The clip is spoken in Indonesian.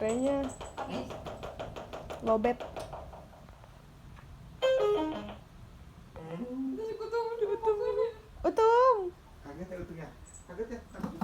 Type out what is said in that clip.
Kayaknya lobet. Utum. Kaget ya utungnya. Kaget ya. Takut